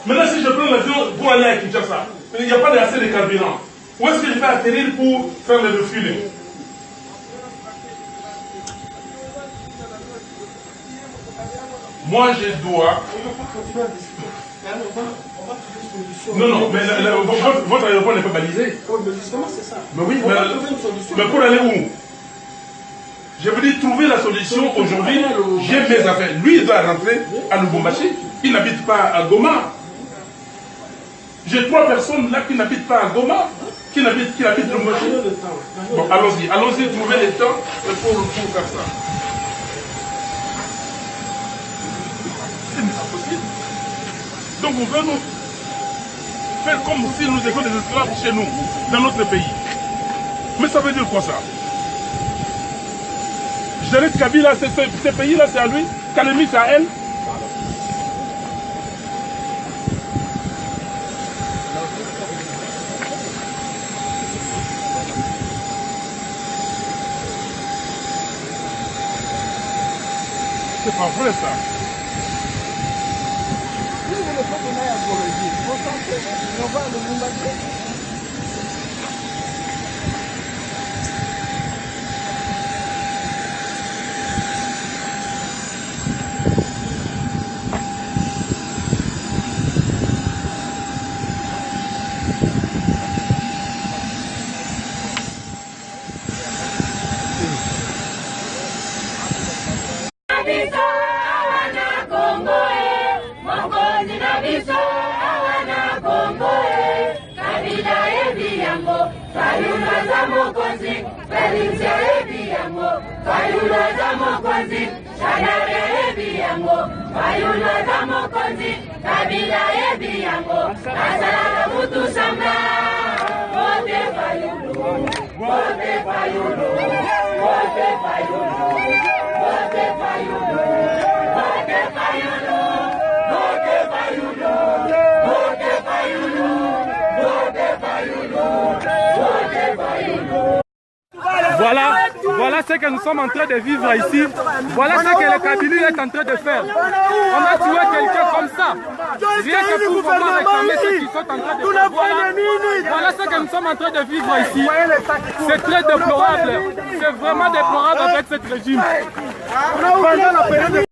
Maintenant, si je prends l'avion pour aller à Kinshasa, il n'y a pas assez de carburant. Où est-ce que je vais atterrir pour faire le refueling? Moi, je dois... Non, non, mais votre aéroport n'est pas balisé. Oui, mais justement, c'est ça. Mais oui, mais pour aller où? Je veux dire, trouver la solution aujourd'hui. J'ai mes affaires. Lui, il doit rentrer à Lubumbashi. Il n'habite pas à Goma. J'ai 3 personnes là qui n'habitent pas à Goma, qui habitent Lubumbashi. Bon, allons-y, trouver le temps pour faire ça. C'est impossible. Donc on veut nous faire comme si nous étions des esclaves chez nous, dans notre pays. Mais ça veut dire quoi ça? Genès Kabila, ce pays-là, c'est à lui. Kalemi, c'est à elle. C'est pas vrai ça. Voilà ce que nous sommes en train de vivre ici. Voilà ce que le Kabylie est en train de faire. On a tué quelqu'un comme ça. Rien que pour vraiment réclamer ceux qui sont en train de faire. Voilà ce que nous sommes en train de vivre ici. C'est très déplorable. C'est vraiment déplorable avec ce régime.